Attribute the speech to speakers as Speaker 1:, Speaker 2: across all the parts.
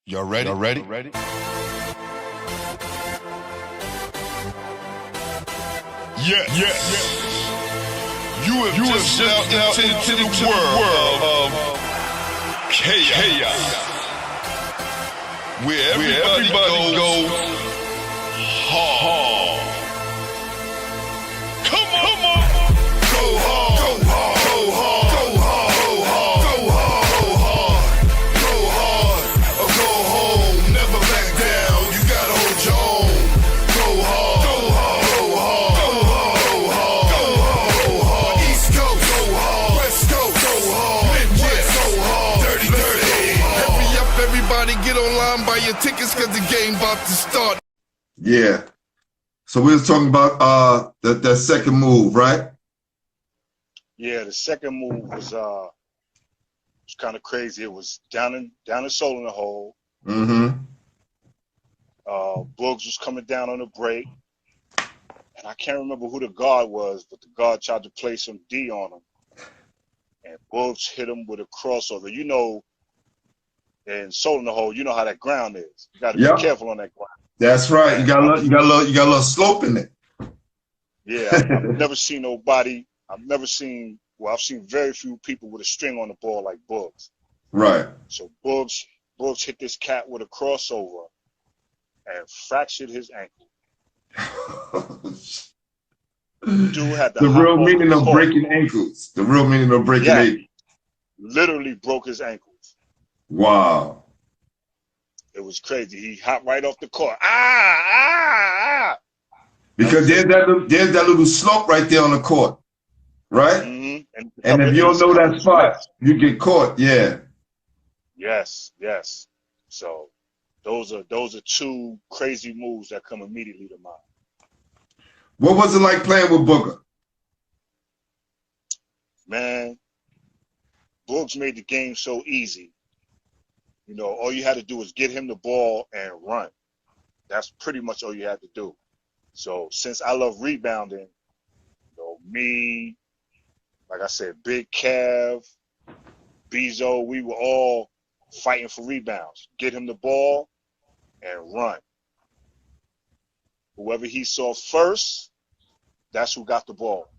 Speaker 1: Y'all ready? Y'all ready? Yes. You have just stepped out into the world of chaos, where everybody goes hard. Come on. Go hard. Go hard. Go hard. Go hard. Go hard. Go hard. Or go home. Never back down. You gotta hold your own. Go hard. Go hard. Go hard. Go hard. Go hard. East Coast. Go hard. West Coast. Go hard. Midwest. Go hard. Dirty. Hurry up, everybody. Get online, buy your tickets, cause the game about to start.
Speaker 2: Yeah. So we was talking about that second move, right?
Speaker 3: Yeah, the second move was kind of crazy. It was down in Soul in the Hole.
Speaker 2: Mm-hmm.
Speaker 3: Boogs was coming down on the break, and I can't remember who the guard was, but the guard tried to play some D on him, and Boogs hit him with a crossover. You know, in Soul in the Hole, you know how that ground is. You got to be careful on that ground.
Speaker 2: That's right. You got a little slope in it.
Speaker 3: Yeah, I've never seen nobody. I've seen very few people with a string on the ball like Boogs.
Speaker 2: Right.
Speaker 3: So Boogs hit this cat with a crossover and fractured his ankle. Dude had
Speaker 2: the real meaning of breaking ankles. The real meaning of breaking ankles.
Speaker 3: Literally broke his ankles.
Speaker 2: Wow.
Speaker 3: It was crazy. He hopped right off the court.
Speaker 2: Because there's that little slope right there on the court, right?
Speaker 3: Mm-hmm.
Speaker 2: And if you don't know that spot, you get caught. Yeah.
Speaker 3: Yes. So those are two crazy moves that come immediately to mind.
Speaker 2: What was it like playing with Booger?
Speaker 3: Man, Boogs made the game so easy. You know, all you had to do was get him the ball and run. That's pretty much all you had to do. So since I love rebounding, you know, me, like I said, Big Kev, Bezo, we were all fighting for rebounds. Get him the ball and run. Whoever he saw first, that's who got the ball.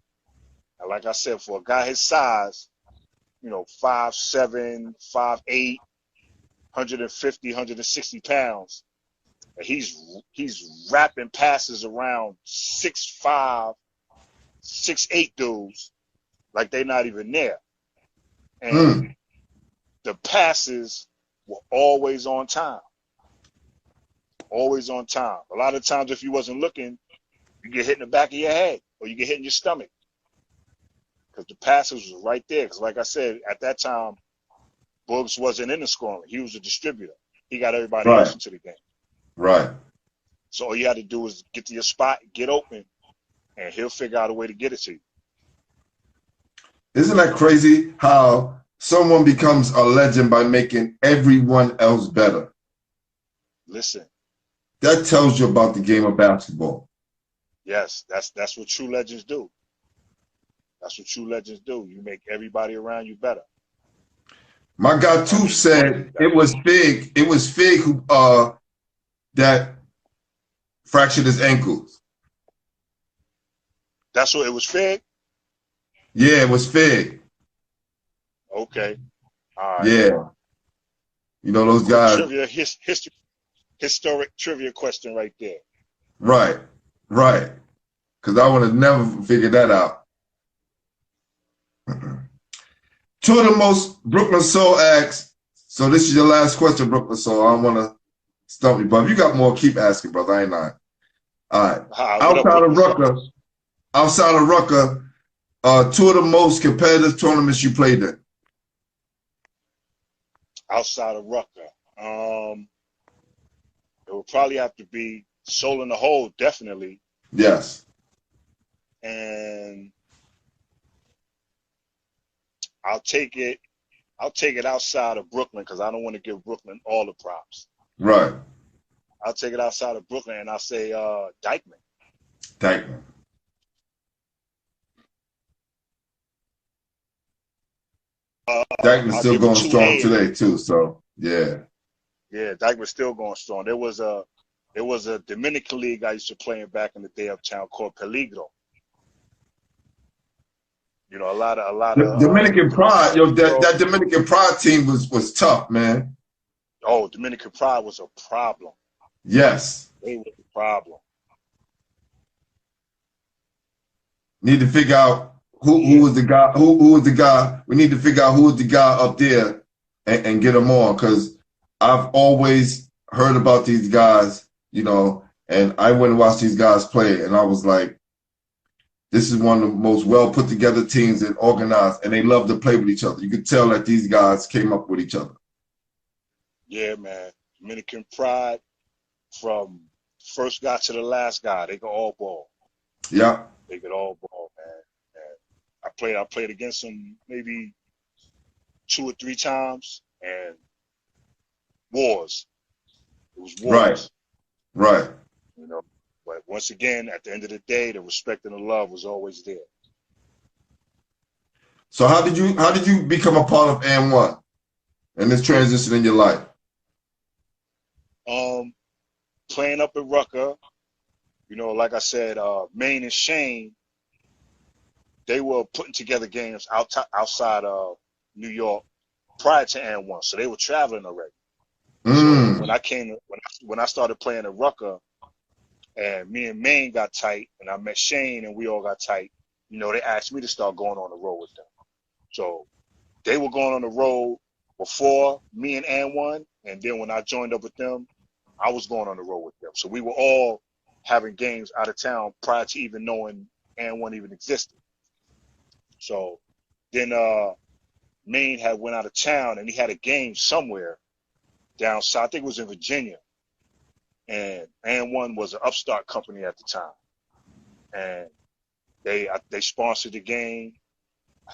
Speaker 3: And like I said, for a guy his size, you know, 5'7", 5'8", 150, 160 pounds, and he's wrapping passes around 6'5", 6'8" dudes like they're not even there. And the passes were always on time. Always on time. A lot of times if you wasn't looking, you get hit in the back of your head or you get hit in your stomach. Because the passes was right there. Because like I said, at that time, Boogs wasn't in the scoring. He was a distributor. He got everybody else into the game.
Speaker 2: Right.
Speaker 3: So all you had to do was get to your spot, get open, and he'll figure out a way to get it to you.
Speaker 2: Isn't that crazy how someone becomes a legend by making everyone else better?
Speaker 3: Listen.
Speaker 2: That tells you about the game of basketball.
Speaker 3: Yes, that's what true legends do. That's what true legends do. You make everybody around you better.
Speaker 2: My guy Tooth said it was Fig. It was Fig who that fractured his ankles.
Speaker 3: That's what it was. Fig.
Speaker 2: Yeah, it was Fig.
Speaker 3: Okay. All right.
Speaker 2: Yeah. You know those guys.
Speaker 3: Trivia, historic trivia question right there.
Speaker 2: Right. Because I would have never figured that out. Two of the most Brooklyn Soul acts. So this is your last question, Brooklyn Soul. I don't want to stump you, but if you got more, keep asking, brother. I ain't lying. All right. Outside of Rucker, two of the most competitive tournaments you played in.
Speaker 3: Outside of Rucker, it would probably have to be Soul in the Hole, definitely.
Speaker 2: Yes.
Speaker 3: And I'll take it outside of Brooklyn because I don't want to give Brooklyn all the props.
Speaker 2: Right.
Speaker 3: I'll take it outside of Brooklyn and I'll say Dykeman.
Speaker 2: Dykeman's still going strong today too, so yeah.
Speaker 3: Yeah, Dykeman's still going strong. There was a Dominican league I used to play in back in the day uptown called Peligro. You know, a lot of
Speaker 2: Dominican Pride, yo,
Speaker 3: so,
Speaker 2: that Dominican Pride team was tough, man.
Speaker 3: oh, Dominican Pride was a problem.
Speaker 2: Yes.
Speaker 3: They were a problem.
Speaker 2: Need to figure out who was the guy. Who was the guy? We need to figure out who was the guy up there and get him on, because I've always heard about these guys, you know, and I went and watched these guys play, and I was like, this is one of the most well put together teams and organized, and they love to play with each other. You could tell that these guys came up with each other.
Speaker 3: Yeah, man. Dominican Pride, from first guy to the last guy, they could all ball.
Speaker 2: Yeah.
Speaker 3: They could all ball, man. And I played against them maybe 2 or 3 times, and wars. It was wars.
Speaker 2: Right.
Speaker 3: You know. But once again, at the end of the day, the respect and the love was always there.
Speaker 2: So how did you become a part of AND1 and this transition in your life?
Speaker 3: Playing up in Rucker, you know, like I said, Maine and Shane, they were putting together games outside of New York prior to AND1, so they were traveling already. So when I started playing at Rucker, and me and Maine got tight, and I met Shane, and we all got tight, you know, they asked me to start going on the road with them. So they were going on the road before me and AND1, and then when I joined up with them, I was going on the road with them. So we were all having games out of town prior to even knowing AND1 even existed. So then Maine had went out of town, and he had a game somewhere down south. I think it was in Virginia. And AND1 was an upstart company at the time. And they sponsored the game.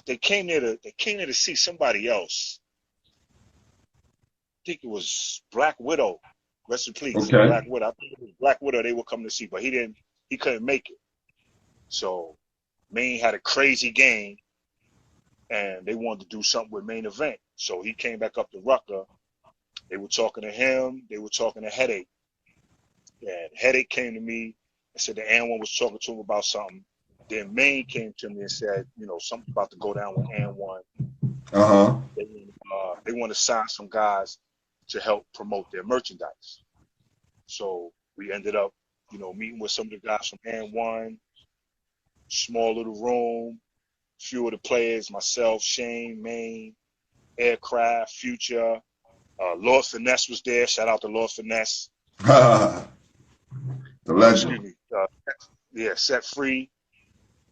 Speaker 3: They came there to see somebody else. I think it was Black Widow. Rest in peace.
Speaker 2: Okay.
Speaker 3: Black Widow. I think it was Black Widow they were coming to see, but he couldn't make it. So Maine had a crazy game, and they wanted to do something with Main Event. So he came back up to Rucker. They were talking to him. They were talking to Headache. And Headache came to me and said that AND1 was talking to him about something. Then Maine came to me and said, you know, something about to go down with AND1. They want to sign some guys to help promote their merchandise. So we ended up, you know, meeting with some of the guys from AND1, small little room, few of the players, myself, Shane, Maine, Aircraft, Future, Lord Finesse was there. Shout out to Lord Finesse.
Speaker 2: The legend.
Speaker 3: Excuse me. Set Free.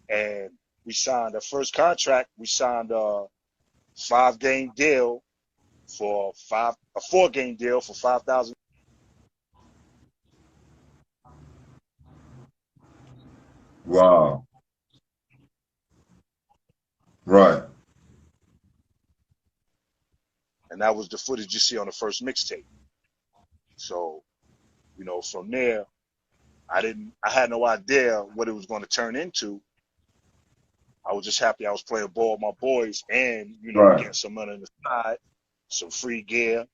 Speaker 3: And we signed our first contract. We signed a 5-game deal for a 4-game deal for $5,000.
Speaker 2: Wow. Right.
Speaker 3: And that was the footage you see on the first mixtape. So, you know, from there, I had no idea what it was going to turn into. I was just happy I was playing ball with my boys and, you know, getting some money on the side, some free gear.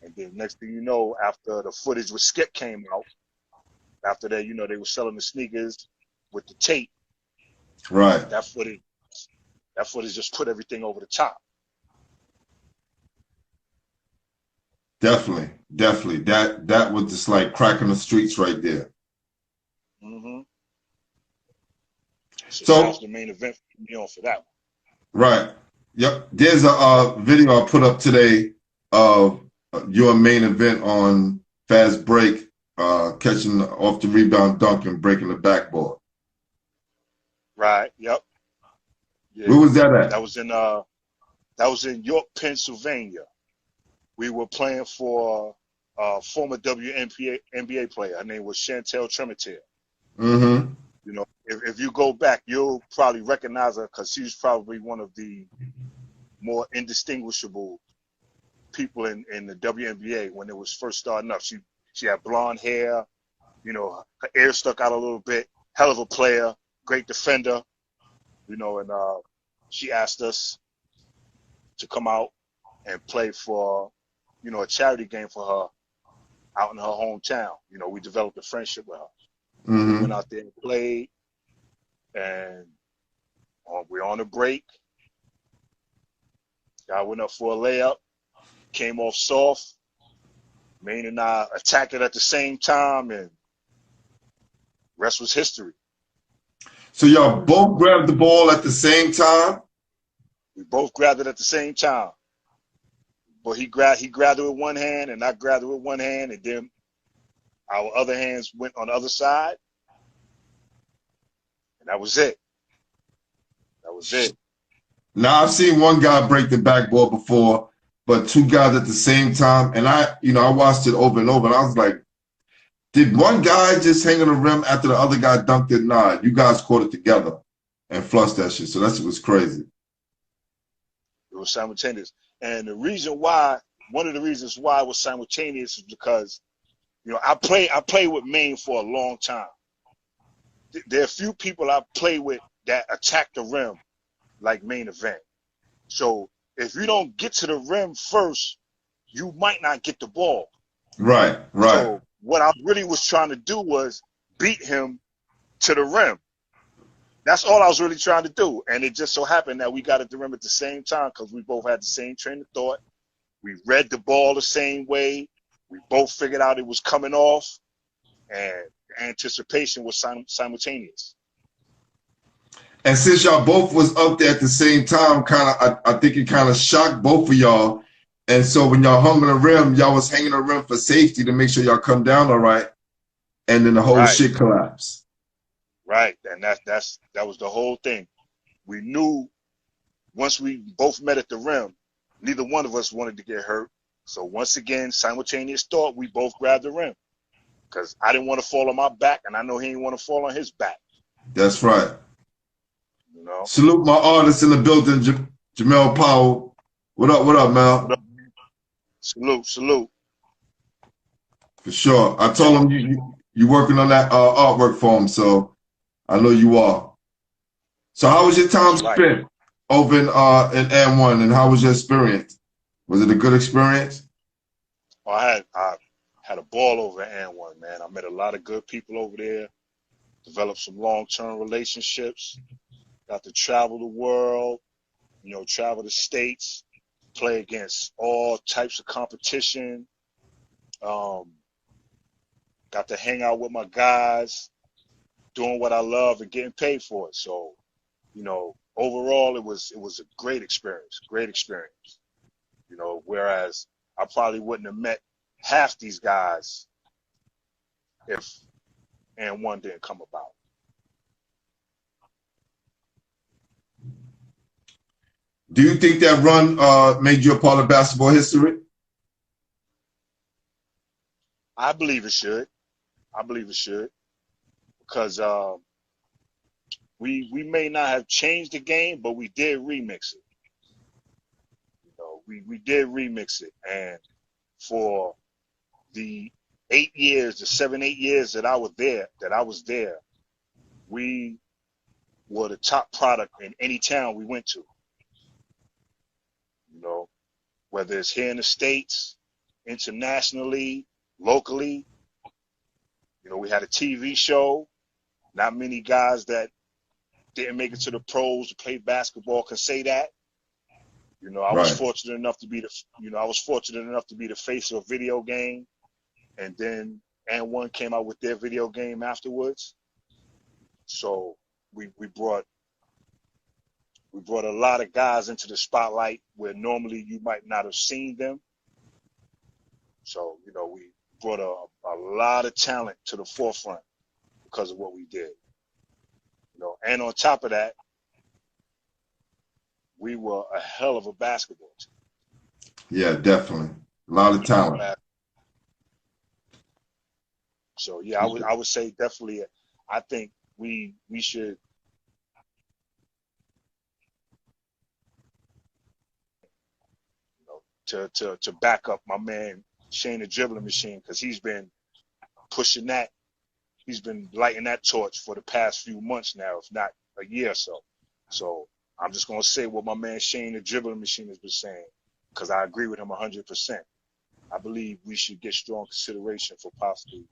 Speaker 3: And then next thing you know, after the footage with Skip came out, after that, you know, they were selling the sneakers with the tape.
Speaker 2: Right.
Speaker 3: That footage just put everything over the top.
Speaker 2: Definitely. That was just like cracking the streets right there.
Speaker 3: Mm-hmm.
Speaker 2: So
Speaker 3: that was the main event for me on for that one.
Speaker 2: Right. Yep. There's a video I put up today of your main event on fast break, catching off the rebound dunk and breaking the backboard.
Speaker 3: Right. Yep. Yeah.
Speaker 2: Where was that at?
Speaker 3: That was in York, Pennsylvania. We were playing for a former WNBA player. Her name was Chantel Tremitiere.
Speaker 2: Mm-hmm.
Speaker 3: You know, if you go back, you'll probably recognize her because she was probably one of the more indistinguishable people in the WNBA when it was first starting up. She had blonde hair, you know, her ear stuck out a little bit. Hell of a player, great defender, you know, and she asked us to come out and play for you know, a charity game for her out in her hometown. You know, we developed a friendship with her. We went out there and played, and we're on a break. I went up for a layup, came off soft. Maine and I attacked it at the same time, and rest was history.
Speaker 2: So y'all both grabbed the ball at the same time?
Speaker 3: We both grabbed it at the same time. But he grabbed it with one hand, and I grabbed it with one hand, and then our other hands went on the other side. And that was it. That was it.
Speaker 2: Now, I've seen one guy break the backboard before, but two guys at the same time. And I watched it over and over, and I was like, did one guy just hang on the rim after the other guy dunked it? Nah, you guys caught it together and flushed that shit. So that shit was crazy.
Speaker 3: It was simultaneous. And the reason why, one of the reasons why it was simultaneous is because, you know, I played with Maine for a long time. There are a few people I play with that attack the rim like main event. So if you don't get to the rim first, you might not get the ball.
Speaker 2: Right.
Speaker 3: So what I really was trying to do was beat him to the rim. That's all I was really trying to do. And it just so happened that we got at the rim at the same time because we both had the same train of thought. We read the ball the same way. We both figured out it was coming off. And the anticipation was simultaneous.
Speaker 2: And since y'all both was up there at the same time, I think it kind of shocked both of y'all. And so when y'all hung on the rim, y'all was hanging on the rim for safety to make sure y'all come down all right. And then the whole shit collapsed.
Speaker 3: Right. And that was the whole thing. We knew once we both met at the rim, neither one of us wanted to get hurt. So once again, simultaneous thought, we both grabbed the rim. Because I didn't want to fall on my back, and I know he didn't want to fall on his back.
Speaker 2: That's right.
Speaker 3: You know?
Speaker 2: Salute my artist in the building, Jamel Powell. What up, Mel?
Speaker 3: What up? Salute.
Speaker 2: For sure. I told him you working on that artwork for him, so I know you are. So how was your time spent over in AND1, and how was your experience? Was it a good experience?
Speaker 3: Oh, I had a ball over at AND1, man. I met a lot of good people over there, developed some long-term relationships, got to travel the world, you know, travel the states, play against all types of competition, got to hang out with my guys, doing what I love and getting paid for it. So, you know, overall, it was a great experience. You know, whereas I probably wouldn't have met half these guys if AND1 didn't come about.
Speaker 2: Do you think that run made you a part of basketball history?
Speaker 3: I believe it should. Because we may not have changed the game, but we did remix it. You know, we did remix it. And for the 8 years, the 7-8 years that I was there, we were the top product in any town we went to. You know, whether it's here in the States, internationally, locally. You know, we had a TV show. Not many guys that didn't make it to the pros to play basketball can say that. You know, I was fortunate enough to be the face of a video game, and then AND1 came out with their video game afterwards. So we brought a lot of guys into the spotlight where normally you might not have seen them. So, you know, we brought a lot of talent to the forefront because of what we did. You know, and on top of that, we were a hell of a basketball team.
Speaker 2: Yeah, definitely. A lot of talent.
Speaker 3: So yeah, I would say definitely. I think we should. You know, to back up my man Shane the Dribbling Machine, because he's been pushing that. He's been lighting that torch for the past few months now, if not a year or so. So I'm just gonna say what my man Shane the Dribbling Machine has been saying, because I agree with him 100%. I believe we should get strong consideration for possibly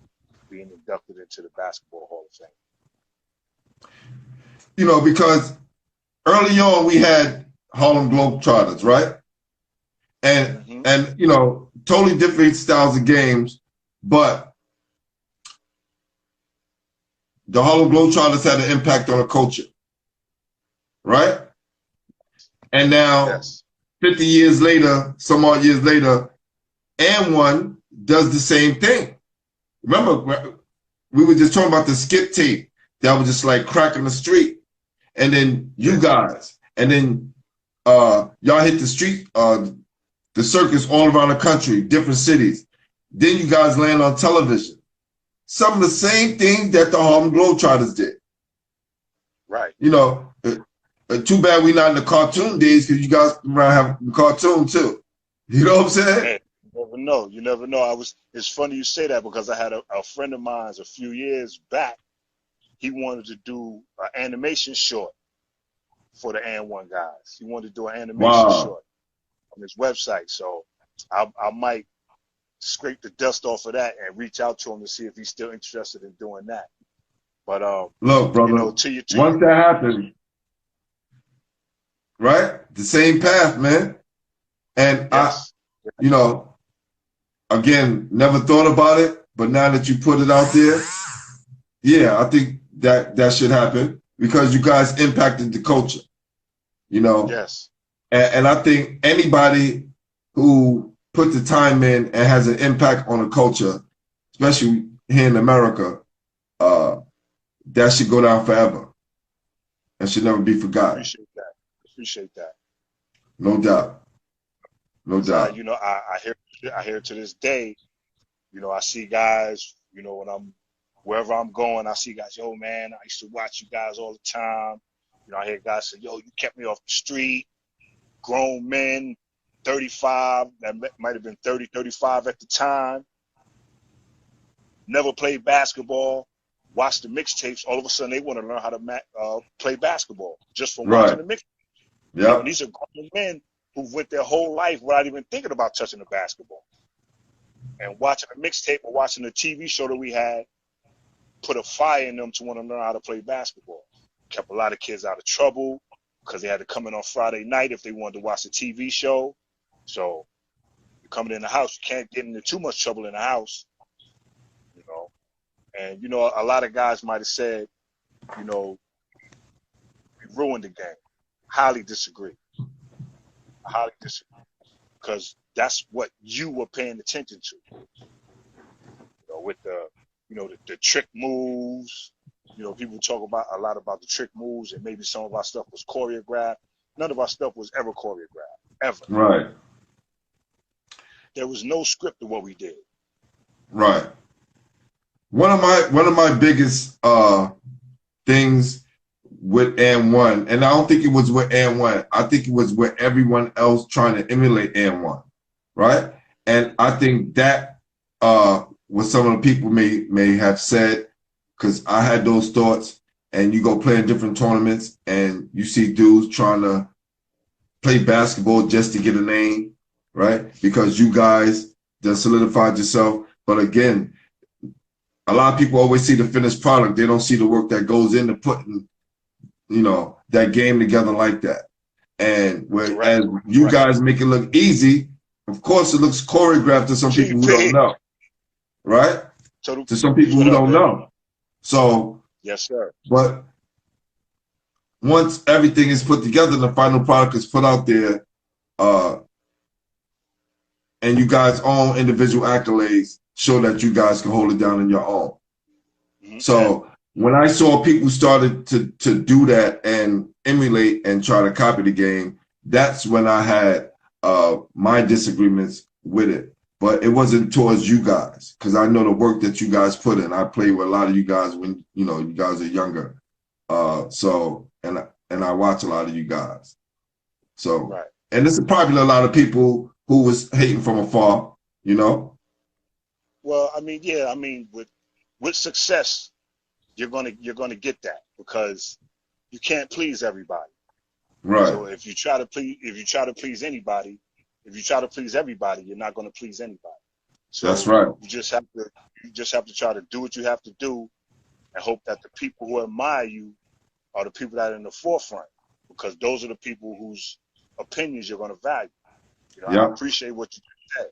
Speaker 3: being inducted into the Basketball Hall of Fame.
Speaker 2: You know, because early on we had Harlem Globetrotters, right? And you know, totally different styles of games, but the Harlem Globetrotters had an impact on the culture, right? And now, 50 years later, some odd years later, AND1 does the same thing. Remember, we were just talking about the skip tape that was just like cracking the street. And then you guys, and then y'all hit the street, the circus all around the country, different cities. Then you guys land on television. Some of the same things that the Harlem Globetrotters did.
Speaker 3: Right.
Speaker 2: You know, too bad we're not in the cartoon days, because you guys might have the cartoon too. You know what I'm saying?
Speaker 3: Man, you never know. You never know. It's funny you say that, because I had a friend of mine a few years back. He wanted to do an animation short for the AND1 guys. He wanted to do an animation short on his website. So I might scrape the dust off of that and reach out to him to see if he's still interested in doing that. But
Speaker 2: look, brother,
Speaker 3: you know,
Speaker 2: once that happens, right? The same path, man. And you know, again, never thought about it, but now that you put it out there, yeah, I think that should happen, because you guys impacted the culture, you know?
Speaker 3: Yes.
Speaker 2: And I think anybody who put the time in and has an impact on the culture, especially here in America, that should go down forever and should never be forgotten.
Speaker 3: Appreciate that.
Speaker 2: No doubt. No doubt.
Speaker 3: You know, I hear to this day, you know, I see guys, you know, when I'm wherever I'm going, I see guys, yo, man, I used to watch you guys all the time. You know, I hear guys say, yo, you kept me off the street. Grown men, 35, that might have been 30, 35 at the time. Never played basketball. Watch the mixtapes. All of a sudden, they want to learn how to play basketball just from watching the mixtapes.
Speaker 2: Yeah.
Speaker 3: You know, these are grown men who went their whole life without even thinking about touching the basketball. And watching a mixtape or watching a TV show that we had put a fire in them to want to learn how to play basketball. Kept a lot of kids out of trouble because they had to come in on Friday night if they wanted to watch a TV show. So you're coming in the house, you can't get into too much trouble in the house, you know. And, you know, a lot of guys might have said, you know, we ruined the game. Highly disagree. Highly disagree. Because that's what you were paying attention to. You know, with the trick moves. You know, people talk about a lot about the trick moves, and maybe some of our stuff was choreographed. None of our stuff was ever choreographed, ever.
Speaker 2: Right.
Speaker 3: There was no script of what we did.
Speaker 2: Right. One of my biggest things with AND1, and I don't think it was with AND1. I think it was with everyone else trying to emulate AND1, right? And I think that what some of the people may have said, because I had those thoughts. And you go play in different tournaments, and you see dudes trying to play basketball just to get a name, right? Because you guys just solidified yourself. But again, a lot of people always see the finished product. They don't see the work that goes into putting, you know, that game together like that. And whereas you guys make it look easy, of course it looks choreographed to some people who don't know, right? To some people who don't know. So,
Speaker 3: yes, sir.
Speaker 2: But once everything is put together and the final product is put out there, and you guys' own individual accolades show that you guys can hold it down on your own. Mm-hmm. So when I saw people started to do that and emulate and try to copy the game, that's when I had my disagreements with it. But it wasn't towards you guys, because I know the work that you guys put in. I played with a lot of you guys when, you know, you guys are younger. So, and I watch a lot of you guys. So, and this is probably a lot of people who was hating from afar, you know?
Speaker 3: Well, I mean, yeah, I mean, with success, you're gonna get that, because you can't please everybody.
Speaker 2: Right.
Speaker 3: So if you try to please everybody, you're not going to please anybody. So
Speaker 2: That's right.
Speaker 3: you just have to try to do what you have to do and hope that the people who admire you are the people that are in the forefront, because those are the people whose opinions you're going to value. You know, I
Speaker 2: Yeah.
Speaker 3: appreciate what you said,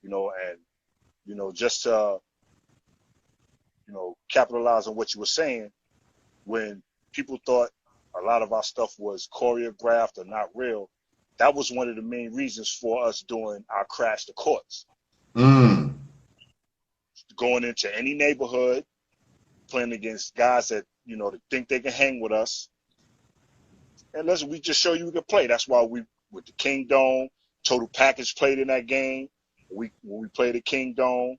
Speaker 3: you know, and, you know, just to, you know, capitalize on what you were saying, when people thought a lot of our stuff was choreographed or not real, that was one of the main reasons for us doing our Crash the Courts.
Speaker 2: Mm.
Speaker 3: Going into any neighborhood, playing against guys that, you know, that think they can hang with us. And listen, we just show you we can play. That's why we, with the King Dome, Total Package played in that game. When we played at King Dome,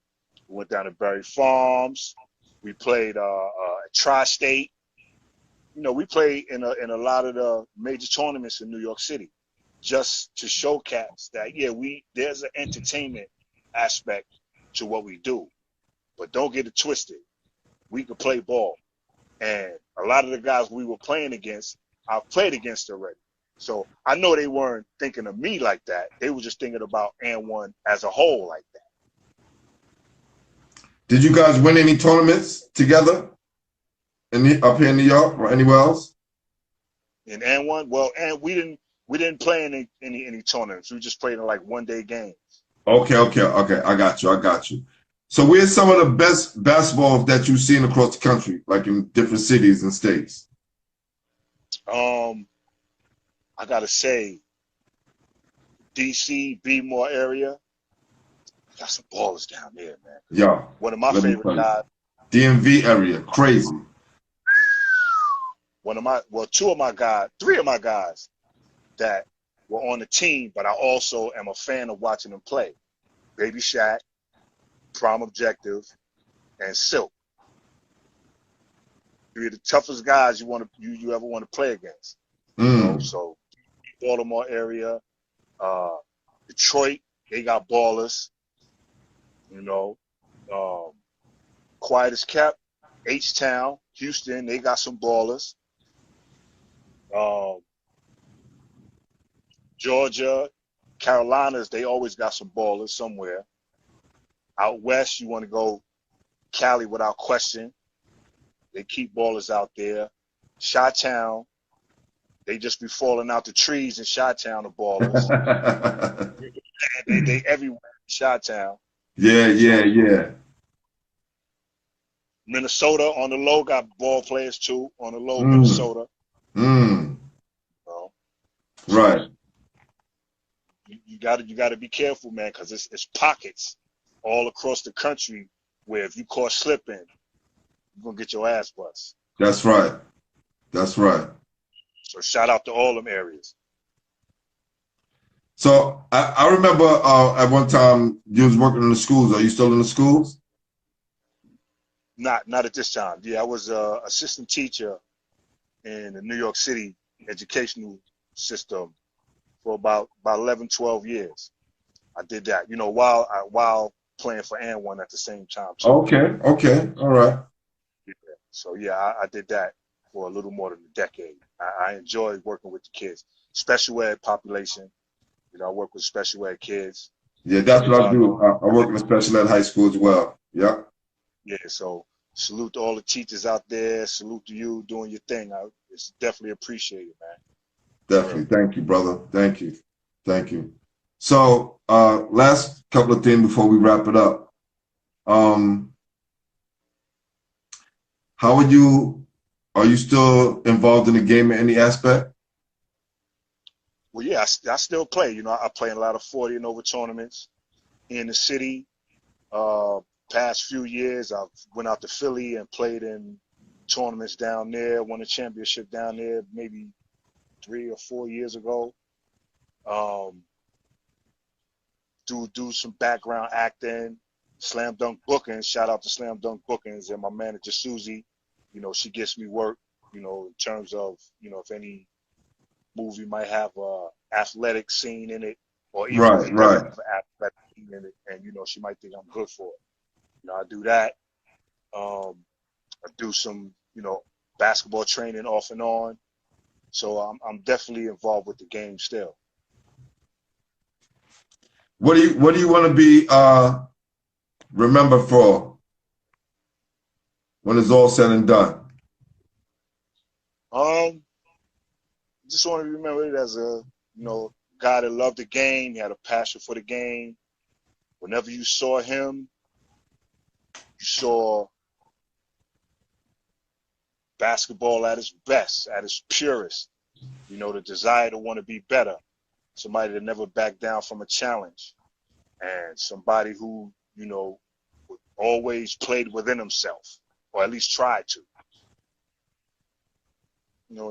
Speaker 3: we went down to Berry Farms. We played at Tri-State. You know, we played in a lot of the major tournaments in New York City, just to showcase that, yeah, there's an entertainment aspect to what we do. But don't get it twisted. We could play ball. And a lot of the guys we were playing against, I've played against already. So I know they weren't thinking of me like that. They were just thinking about AND1 as a whole like that.
Speaker 2: Did you guys win any tournaments together up here in New York or anywhere else?
Speaker 3: In AND1, well, and we didn't play in any tournaments. We just played in like one-day games.
Speaker 2: Okay. I got you. So where's some of the best basketball that you've seen across the country, like in different cities and states?
Speaker 3: I gotta say, DC, Bmore area, got some ballers down there, man.
Speaker 2: Yeah.
Speaker 3: One of my favorite guys.
Speaker 2: DMV area, crazy.
Speaker 3: Three of my guys that were on the team, but I also am a fan of watching them play. Baby Shaq, Prime Objective, and Silk. Three of the toughest guys you ever want to play against. You know, so Baltimore area, Detroit, they got ballers. You know, quiet as kept, H-Town, Houston, they got some ballers. Georgia, Carolinas, they always got some ballers somewhere. Out west, you want to go Cali without question. They keep ballers out there. Chi-Town, they just be falling out the trees in Chi-Town, the ballers. they everywhere in Chi-Town.
Speaker 2: Yeah.
Speaker 3: Minnesota on the low got ball players too. On the low, Minnesota. You know?
Speaker 2: Right.
Speaker 3: You gotta be careful, man, because it's pockets all across the country where if you caught slipping, you're gonna get your ass bust.
Speaker 2: That's right.
Speaker 3: So shout out to all them areas.
Speaker 2: So I remember at one time you was working in the schools. Are you still in the schools?
Speaker 3: Not at this time. Yeah, I was assistant teacher in the New York City educational system for about 11, 12 years. I did that, you know, while playing for AND1 at the same time too.
Speaker 2: Okay, all right.
Speaker 3: Yeah. So yeah, I did that for a little more than a decade. I enjoyed working with the kids, special ed population. You know, I work with special ed kids.
Speaker 2: Yeah, that's what I do. I work in a special ed high school as well. Yeah.
Speaker 3: Yeah, so salute to all the teachers out there. Salute to you doing your thing. It's definitely appreciated, man.
Speaker 2: Definitely. Thank you, brother. Thank you. So last couple of things before we wrap it up. How are you still involved in the game in any aspect?
Speaker 3: Well, yeah, I still play. You know, I play in a lot of 40 and over tournaments in the city. Past few years, I went out to Philly and played in tournaments down there. Won a championship down there maybe 3 or 4 years ago. Do some background acting, slam dunk bookings. Shout out to Slam Dunk Bookings and my manager Susie. You know, she gets me work. You know, in terms of, you know, if any movie might have a athletic scene in it, or even if it doesn't have an athletic scene in it, and you know, she might think I'm good for it. You know, I do that. I do some, you know, basketball training off and on. So I'm definitely involved with the game still.
Speaker 2: What do you want to be remember for when it's all said and done?
Speaker 3: Just want to remember it as a, guy that loved the game. He had a passion for the game. Whenever you saw him, you saw basketball at its best, at its purest. The desire to want to be better. Somebody that never backed down from a challenge. And somebody who, always played within himself, or at least tried to.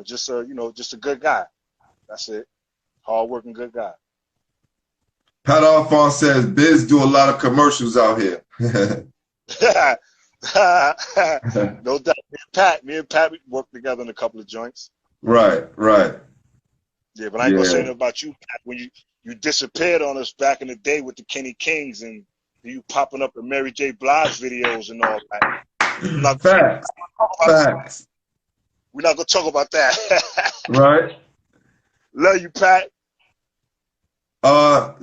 Speaker 3: Just a good guy. That's it. Hard-working good guy.
Speaker 2: Pat Alphonse says, Biz do a lot of commercials out here.
Speaker 3: No doubt. Me and Pat worked together in a couple of joints.
Speaker 2: Right.
Speaker 3: Yeah, but I ain't gonna say nothing about you, Pat. When you disappeared on us back in the day with the Kenny Kings and you popping up in Mary J. Blige videos and all that.
Speaker 2: Facts.
Speaker 3: We're not gonna talk about that.
Speaker 2: Right.
Speaker 3: Love you, Pat.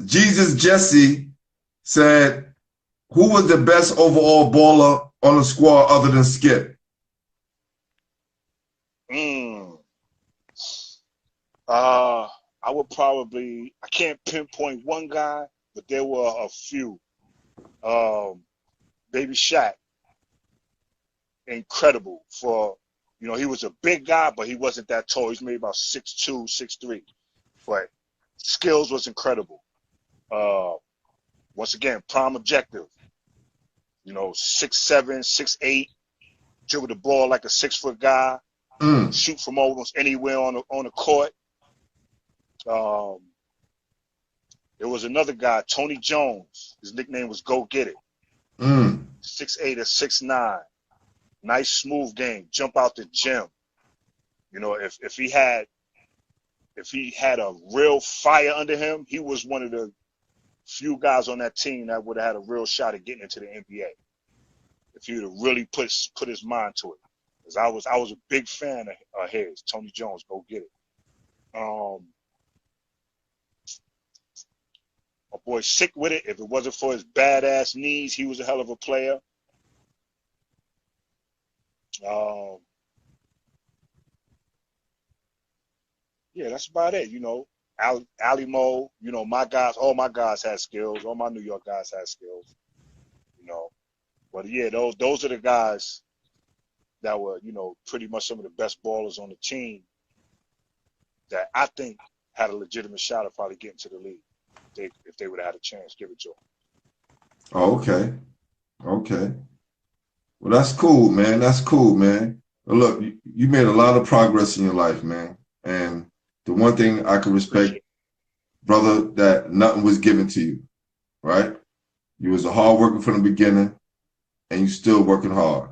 Speaker 2: Jesus Jesse said, who was the best overall baller on the squad other than Skip?
Speaker 3: I would probably, I can't pinpoint one guy, but there were a few. Baby Shaq, incredible for, he was a big guy, but he wasn't that tall. He's maybe about 6'2", 6'3", but skills was incredible. Once again, prime objective. 6'7", 6'8", dribble the ball like a 6-foot guy, shoot from almost anywhere on the court. There was another guy, Tony Jones. His nickname was Go Get It. 6'8" or 6'9". Nice smooth game. Jump out the gym. If he had a real fire under him, he was one of the few guys on that team that would have had a real shot at getting into the NBA. If he would have really put his mind to it. Because I was a big fan of his. Tony Jones, Go Get It. My boy Sick With It. If it wasn't for his badass knees, he was a hell of a player. Yeah, that's about it. Ali Mo, my guys, all my guys had skills. All my New York guys had skills. But yeah, those are the guys that were, pretty much some of the best ballers on the team that I think had a legitimate shot of probably getting to the league if they would have had a chance. Give it to them.
Speaker 2: Oh, okay. Well, that's cool, man. Well, look, you made a lot of progress in your life, man. And the one thing I can respect, brother, that nothing was given to you, right? You was a hard worker from the beginning, and you still working hard.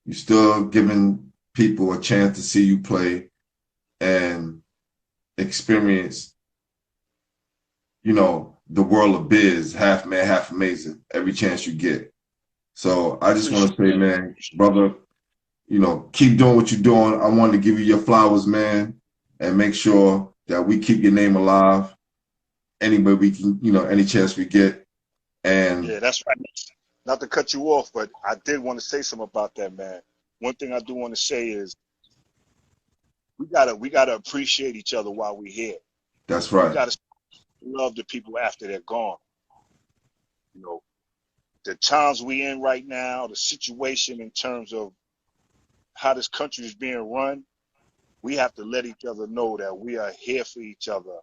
Speaker 2: You still giving people a chance to see you play and experience, the world of biz, half man, half amazing, every chance you get. So I just want to say, man, brother, keep doing what you're doing. I want to give you your flowers, man, and make sure that we keep your name alive any way we can, any chance we get. And
Speaker 3: yeah, that's right. Not to cut you off, but I did want to say something about that, man. One thing I do want to say is we gotta appreciate each other while we're here.
Speaker 2: That's right.
Speaker 3: We gotta love the people after they're gone. The times we in right now, the situation in terms of how this country is being run, we have to let each other know that we are here for each other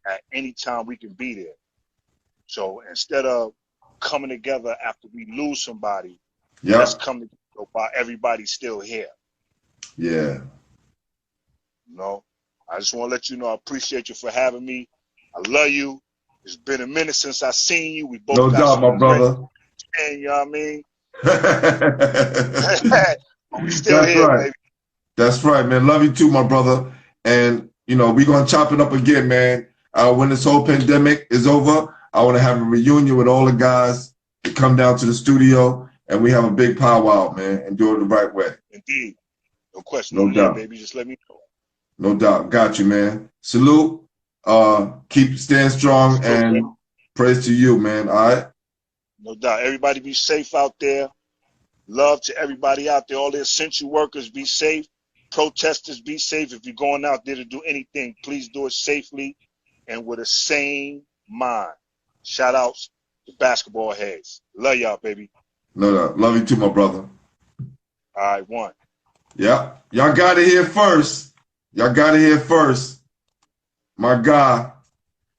Speaker 3: at any time we can be there. So instead of coming together after we lose somebody, let's come together while everybody's still here.
Speaker 2: Yeah.
Speaker 3: I just want to let you know I appreciate you for having me. I love you. It's been a minute since I seen you. We both
Speaker 2: no doubt, my brother.
Speaker 3: And you know what I mean? We still
Speaker 2: That's
Speaker 3: here,
Speaker 2: right.
Speaker 3: baby.
Speaker 2: That's right, man. Love you too, my brother. And, we're going to chop it up again, man. When this whole pandemic is over, I want to have a reunion with all the guys to come down to the studio and we have a big powwow, man, and do it the right way.
Speaker 3: Indeed. No question.
Speaker 2: No doubt.
Speaker 3: Baby. Just let me know.
Speaker 2: No doubt. Got you, man. Salute. Keep staying strong and praise to you, man. All right?
Speaker 3: No doubt. Everybody be safe out there. Love to everybody out there. All the essential workers, be safe. Protesters, be safe. If you're going out there to do anything, please do it safely and with a sane mind. Shout outs to basketball heads. Love y'all, baby.
Speaker 2: No, no. Love you too, my brother.
Speaker 3: All right, one.
Speaker 2: Yeah. Y'all got it here first. Y'all got it here first. My guy,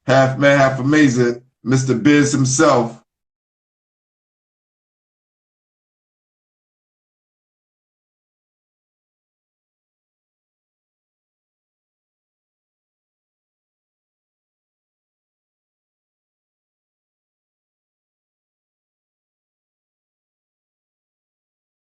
Speaker 2: half man, half amazing, Mr. Biz himself.